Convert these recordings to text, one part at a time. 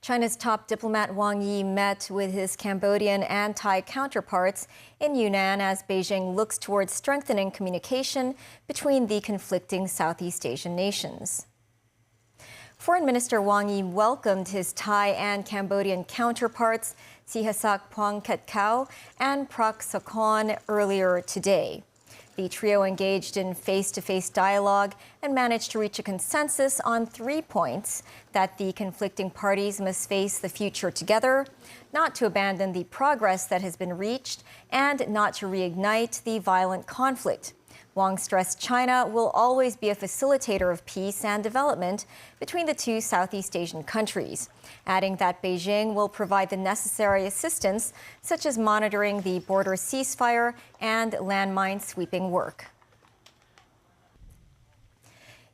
China's top diplomat Wang Yi met with his Cambodian and Thai counterparts in Yunnan as Beijing looks towards strengthening communication between the conflicting Southeast Asian nations. Foreign Minister Wang Yi welcomed his Thai and Cambodian counterparts Sihasak Phuangkhetkau and Prak Sokhonn earlier today. The trio engaged in face-to-face dialogue and managed to reach a consensus on 3 points: that the conflicting parties must face the future together, not to abandon the progress that has been reached, and not to reignite the violent conflict. Wang stressed China will always be a facilitator of peace and development between the two Southeast Asian countries, adding that Beijing will provide the necessary assistance, such as monitoring the border ceasefire and landmine sweeping work.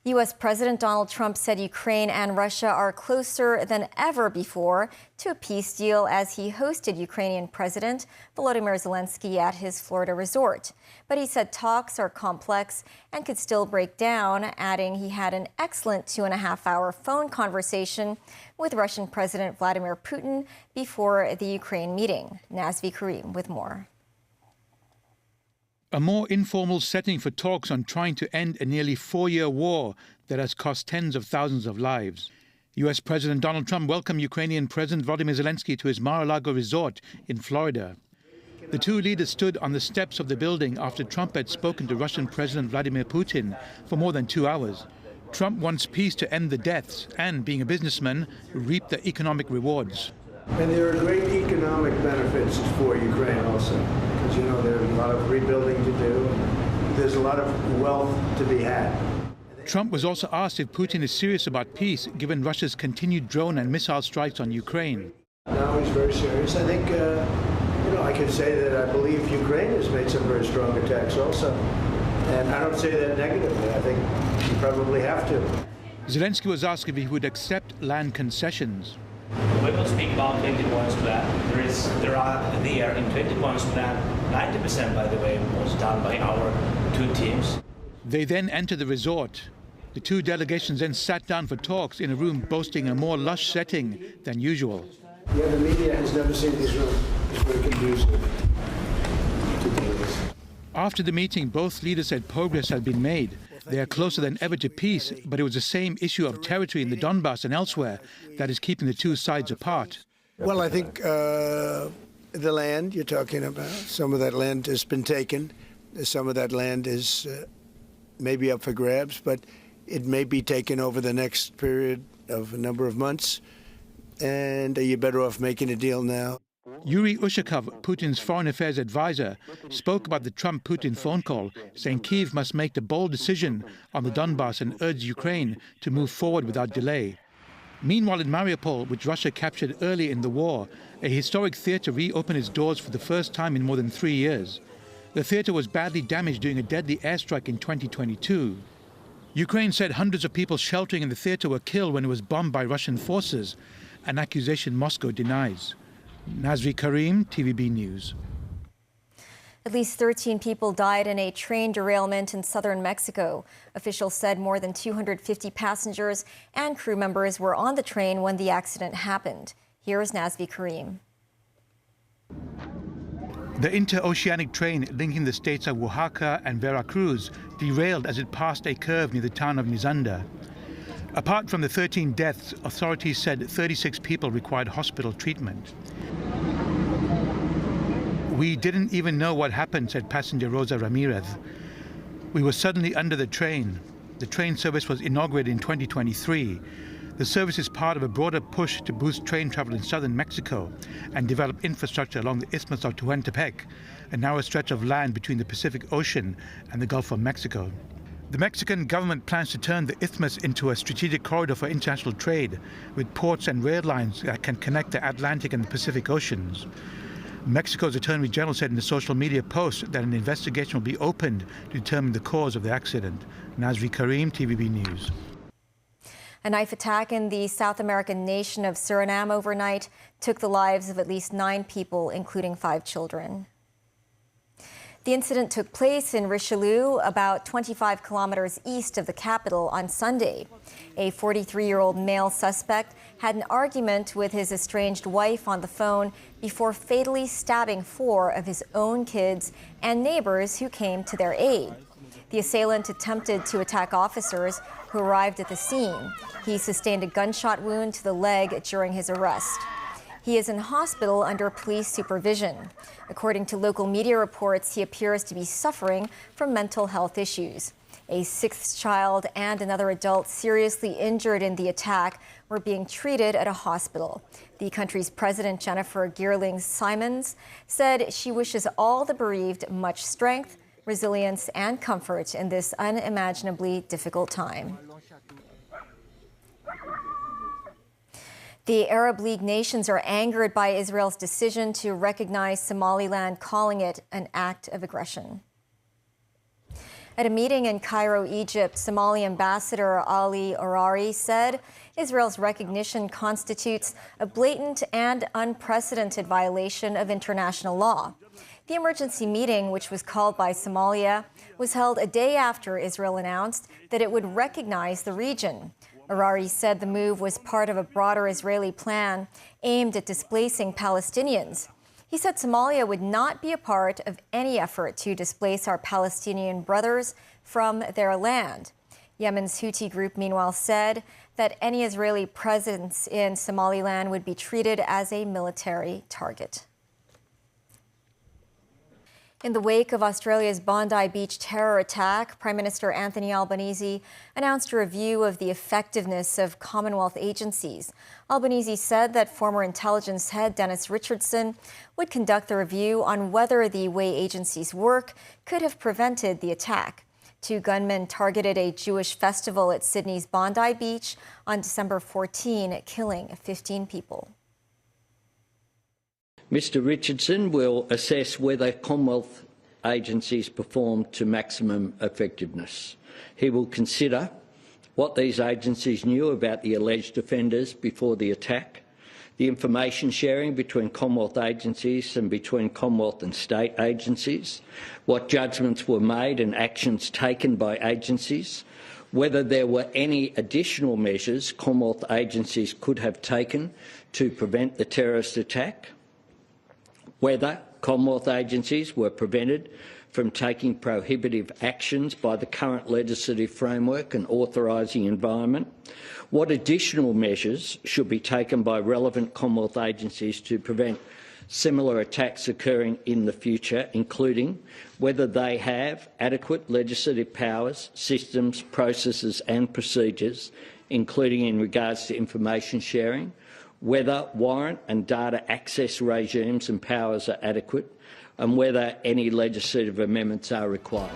U.S. President Donald Trump said Ukraine and Russia are closer than ever before to a peace deal as he hosted Ukrainian President Volodymyr Zelensky at his Florida resort. But he said talks are complex and could still break down, adding he had an excellent 2.5-hour phone conversation with Russian President Vladimir Putin before the Ukraine meeting. Nazvi Karim with more. A more informal setting for talks on trying to end a nearly 4-year war that has cost tens of thousands of lives. U.S. President Donald Trump welcomed Ukrainian President Volodymyr Zelensky to his Mar-a-Lago resort in Florida. The two leaders stood on the steps of the building after Trump had spoken to Russian President Vladimir Putin for more than 2 hours. Trump wants peace to end the deaths and, being a businessman, reap the economic rewards. And there are great economic benefits for Ukraine also, because, you know, there's a lot of rebuilding to do. There's a lot of wealth to be had. Trump was also asked if Putin is serious about peace, given Russia's continued drone and missile strikes on Ukraine. No, he's very serious. I think, you know, I can say that I believe Ukraine has made some very strong attacks also. And I don't say that negatively. I think you probably have to. Zelensky was asked if he would accept land concessions. We will speak about 20 points plan. There are in 20 points plan, 90%, by the way, was done by our two teams. They then entered the resort. The two delegations then sat down for talks in a room boasting a more lush setting than usual. Yeah, the media has never seen this room. It's very conducive to do this. After the meeting, both leaders said progress had been made. They are closer than ever to peace, but it was the same issue of territory in the Donbass and elsewhere that is keeping the two sides apart. Well, I think the land you're talking about, some of that land has been taken. Some of that land is maybe up for grabs, but it may be taken over the next period of a number of months. And you're better off making a deal now. Yuri Ushakov, Putin's foreign affairs advisor, spoke about the Trump-Putin phone call, saying Kyiv must make the bold decision on the Donbass and urged Ukraine to move forward without delay. Meanwhile, in Mariupol, which Russia captured early in the war, a historic theatre reopened its doors for the first time in more than 3 years. The theatre was badly damaged during a deadly airstrike in 2022. Ukraine said hundreds of people sheltering in the theatre were killed when it was bombed by Russian forces, an accusation Moscow denies. Nazvi Karim, TVB News. At least 13 people died in a train derailment in southern Mexico. Officials said more than 250 passengers and crew members were on the train when the accident happened. Here is Nazvi Karim. The interoceanic train linking the states of Oaxaca and Veracruz derailed as it passed a curve near the town of Nizanda. Apart from the 13 deaths, authorities said 36 people required hospital treatment. We didn't even know what happened, said passenger Rosa Ramirez. We were suddenly under the train. The train service was inaugurated in 2023. The service is part of a broader push to boost train travel in southern Mexico and develop infrastructure along the Isthmus of Tehuantepec, a narrow stretch of land between the Pacific Ocean and the Gulf of Mexico. The Mexican government plans to turn the isthmus into a strategic corridor for international trade, with ports and rail lines that can connect the Atlantic and the Pacific Oceans. Mexico's Attorney General said in a social media post that an investigation will be opened to determine the cause of the accident. Nazri Karim, TVB News. A knife attack in the South American nation of Suriname overnight took the lives of at least 9 people, including 5 children. The incident took place in Richelieu, about 25 kilometers east of the capital, on Sunday. A 43-year-old male suspect had an argument with his estranged wife on the phone before fatally stabbing 4 of his own kids and neighbors who came to their aid. The assailant attempted to attack officers who arrived at the scene. He sustained a gunshot wound to the leg during his arrest. He is in hospital under police supervision. According to local media reports, he appears to be suffering from mental health issues. A 6th child and another adult seriously injured in the attack were being treated at a hospital. The country's president, Jennifer Geerling-Simons, said she wishes all the bereaved much strength, resilience, and comfort in this unimaginably difficult time. The Arab League nations are angered by Israel's decision to recognize Somaliland, calling it an act of aggression. At a meeting in Cairo, Egypt, Somali Ambassador Ali Orari said Israel's recognition constitutes a blatant and unprecedented violation of international law. The emergency meeting, which was called by Somalia, was held a day after Israel announced that it would recognize the region. Orari said the move was part of a broader Israeli plan aimed at displacing Palestinians. He said Somalia would not be a part of any effort to displace our Palestinian brothers from their land. Yemen's Houthi group, meanwhile, said that any Israeli presence in Somaliland would be treated as a military target. In the wake of Australia's Bondi Beach terror attack, Prime Minister Anthony Albanese announced a review of the effectiveness of Commonwealth agencies. Albanese said that former intelligence head Dennis Richardson would conduct the review on whether the way agencies work could have prevented the attack. 2 gunmen targeted a Jewish festival at Sydney's Bondi Beach on December 14, killing 15 people. Mr Richardson will assess whether Commonwealth agencies performed to maximum effectiveness. He will consider what these agencies knew about the alleged offenders before the attack, the information sharing between Commonwealth agencies and between Commonwealth and state agencies, what judgments were made and actions taken by agencies, whether there were any additional measures Commonwealth agencies could have taken to prevent the terrorist attack, whether Commonwealth agencies were prevented from taking prohibitive actions by the current legislative framework and authorising environment, what additional measures should be taken by relevant Commonwealth agencies to prevent similar attacks occurring in the future, including whether they have adequate legislative powers, systems, processes and procedures, including in regards to information sharing, whether warrant and data access regimes and powers are adequate, and whether any legislative amendments are required.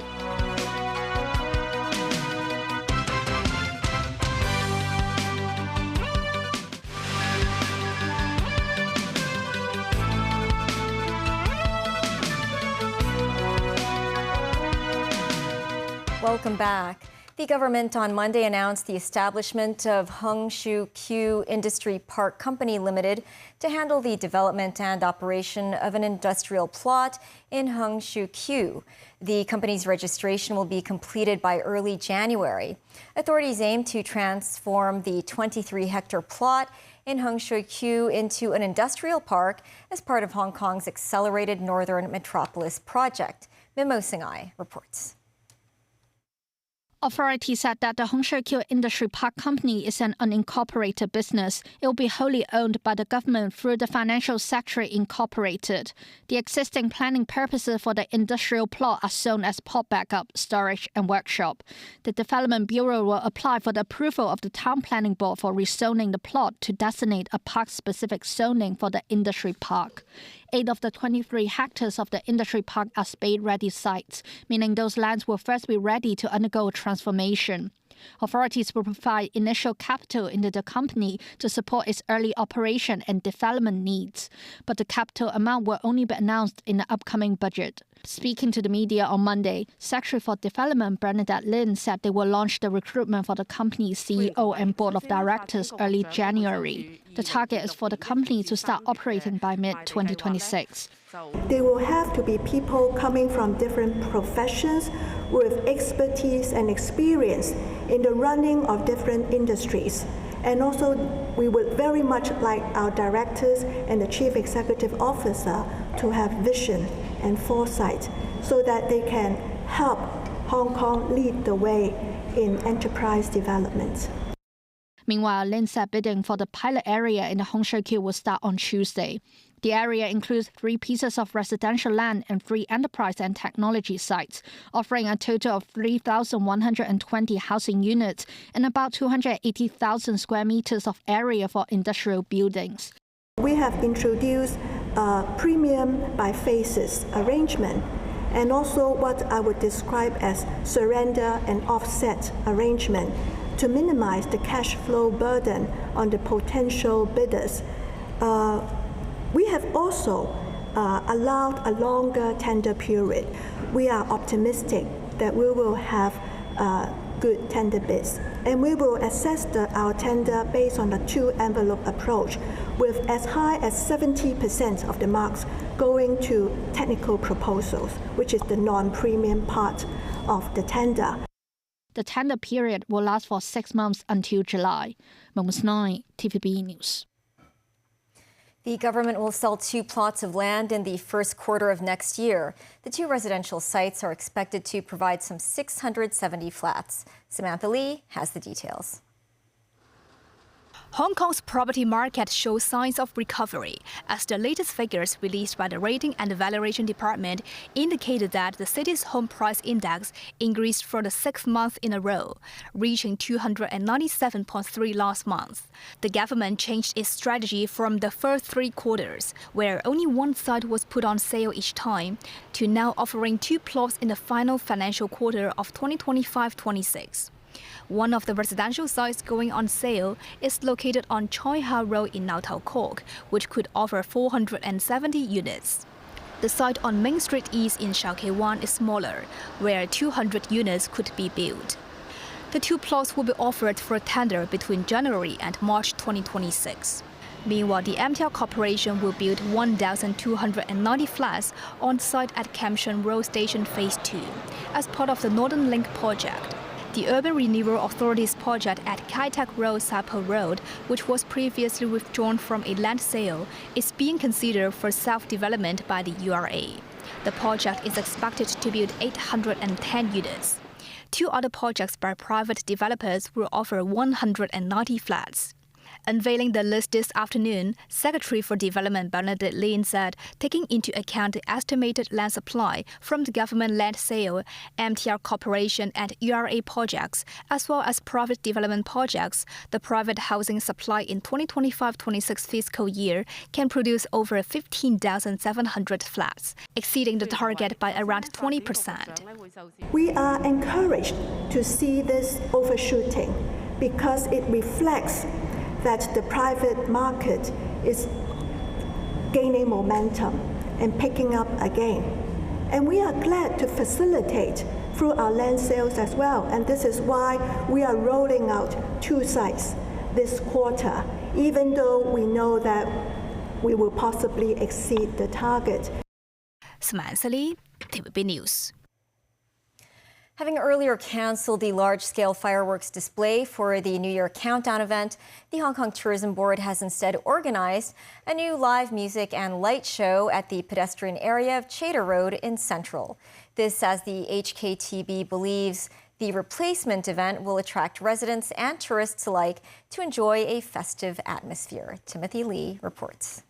Welcome back. The government on Monday announced the establishment of Hung Shu Kyu Industry Park Company Limited to handle the development and operation of an industrial plot in Hung Shu Kyu. The company's registration will be completed by early January. Authorities aim to transform the 23-hectare plot in Hung Shu Kyu into an industrial park as part of Hong Kong's accelerated Northern Metropolis project. Mimo Singhai reports. Authorities said that the Hung Shu Kyu Industry Park Company is an unincorporated business. It will be wholly owned by the government through the Financial Sector Incorporated. The existing planning purposes for the industrial plot are shown as port backup, storage and workshop. The Development Bureau will apply for the approval of the Town Planning Board for rezoning the plot to designate a park-specific zoning for the industry park. 8 of the 23 hectares of the industry park are spade-ready sites, meaning those lands will first be ready to undergo transformation. Authorities will provide initial capital into the company to support its early operation and development needs, but the capital amount will only be announced in the upcoming budget. Speaking to the media on Monday, Secretary for Development Bernadette Lin said they will launch the recruitment for the company's CEO and board of directors early January. The target is for the company to start operating by mid-2026. They will have to be people coming from different professions with expertise and experience in the running of different industries. And also, we would very much like our directors and the chief executive officer to have vision and foresight so that they can help Hong Kong lead the way in enterprise development. Meanwhile, Lin said bidding for the pilot area in the Hung Shui Kiu will start on Tuesday. The area includes 3 pieces of residential land and 3 enterprise and technology sites, offering a total of 3,120 housing units and about 280,000 square meters of area for industrial buildings. We have introduced a premium by phases arrangement and also what I would describe as surrender and offset arrangement to minimize the cash flow burden on the potential bidders. We have also allowed a longer tender period. We are optimistic that we will have good tender bids. And we will assess our tender based on the 2-envelope approach, with as high as 70% of the marks going to technical proposals, which is the non-premium part of the tender. The tender period will last for 6 months until July. Moments 9, TVB News. The government will sell 2 plots of land in the first quarter of next year. The 2 residential sites are expected to provide some 670 flats. Samantha Lee has the details. Hong Kong's property market shows signs of recovery as the latest figures released by the Rating and Valuation Department indicated that the city's home price index increased for the 6th month in a row, reaching 297.3 last month. The government changed its strategy from the first 3 quarters, where only 1 site was put on sale each time, to now offering 2 plots in the final financial quarter of 2025-26. One of the residential sites going on sale is located on Choi Ha Road in Ngau Tau Kok, which could offer 470 units. The site on Main Street East in Shau Kei Wan is smaller, where 200 units could be built. The 2 plots will be offered for tender between January and March 2026. Meanwhile, the MTR Corporation will build 1,290 flats on site at Kam Shen Road Station Phase 2 as part of the Northern Link project. The Urban Renewal Authority's project at Kai Tak Road, Sapo Road, which was previously withdrawn from a land sale, is being considered for self-development by the URA. The project is expected to build 810 units. 2 other projects by private developers will offer 190 flats. Unveiling the list this afternoon, Secretary for Development Bernadette Lin said, taking into account the estimated land supply from the government land sale, MTR Corporation and URA projects, as well as private development projects, the private housing supply in 2025-26 fiscal year can produce over 15,700 flats, exceeding the target by around 20%. We are encouraged to see this overshooting because it reflects that the private market is gaining momentum and picking up again. And we are glad to facilitate through our land sales as well. And this is why we are rolling out 2 sites this quarter, even though we know that we will possibly exceed the target. Samantha Lee, TVB News. Having earlier cancelled the large-scale fireworks display for the New Year countdown event, the Hong Kong Tourism Board has instead organized a new live music and light show at the pedestrian area of Chater Road in Central. This as the HKTB believes the replacement event will attract residents and tourists alike to enjoy a festive atmosphere. Timothy Lee reports.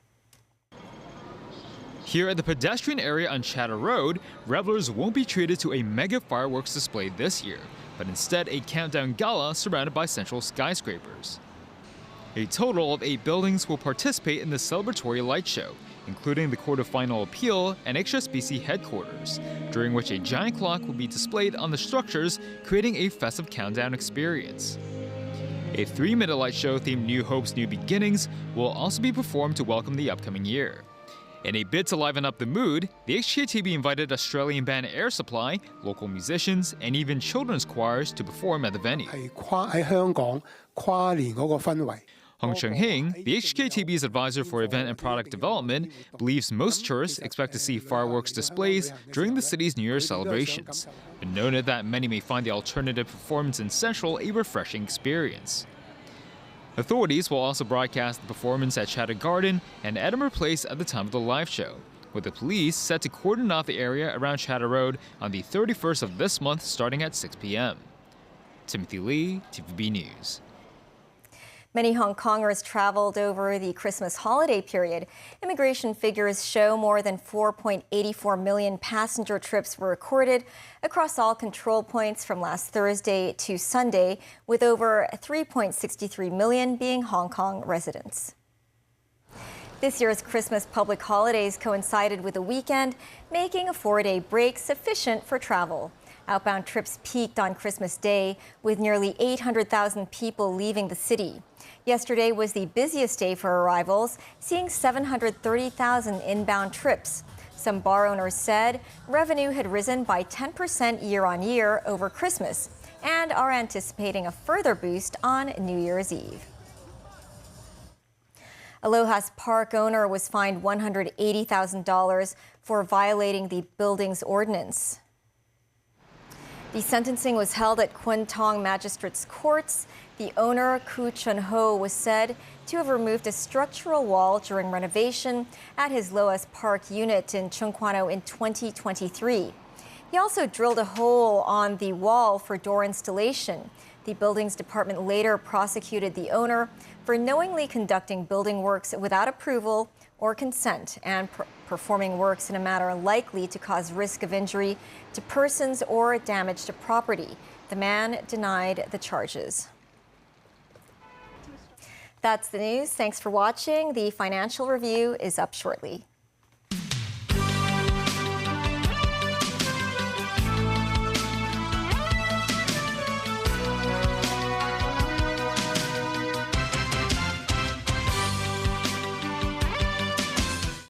Here at the pedestrian area on Chater Road, revelers won't be treated to a mega fireworks display this year, but instead a countdown gala surrounded by central skyscrapers. A total of 8 buildings will participate in the celebratory light show, including the quarter-final appeal and HSBC headquarters, during which a giant clock will be displayed on the structures, creating a festive countdown experience. A 3-minute light show themed New Hopes, New Beginnings will also be performed to welcome the upcoming year. In a bid to liven up the mood, the HKTV invited Australian band Air Supply, local musicians, and even children's choirs to perform at the venue. Hong Chung-hing, the HKTV's advisor for event and product development, believes most tourists expect to see fireworks displays during the city's New Year celebrations, but noted that many may find the alternative performance in Central a refreshing experience. Authorities will also broadcast the performance at Chatham Garden and Edinburgh Place at the time of the live show, with the police set to cordon off the area around Chatham Road on the 31st of this month starting at 6 p.m. Timothy Lee, TVB News. Many Hong Kongers traveled over the Christmas holiday period. Immigration figures show more than 4.84 million passenger trips were recorded across all control points from last Thursday to Sunday, with over 3.63 million being Hong Kong residents. This year's Christmas public holidays coincided with a weekend, making a 4-day break sufficient for travel. Outbound trips peaked on Christmas Day, with nearly 800,000 people leaving the city. Yesterday was the busiest day for arrivals, seeing 730,000 inbound trips. Some bar owners said revenue had risen by 10% year-on-year over Christmas and are anticipating a further boost on New Year's Eve. Aloha's park owner was fined $180,000 for violating the building's ordinance. The sentencing was held at Kwun Tong Magistrates Courts. The owner, Koo Chun-ho, was said to have removed a structural wall during renovation at his Loas Park unit in Chung Kwan-o in 2023. He also drilled a hole on the wall for door installation. The buildings department later prosecuted the owner for knowingly conducting building works without approval or consent and performing works in a manner likely to cause risk of injury to persons or damage to property. The man denied the charges. That's the news. Thanks for watching. The Financial Review is up shortly.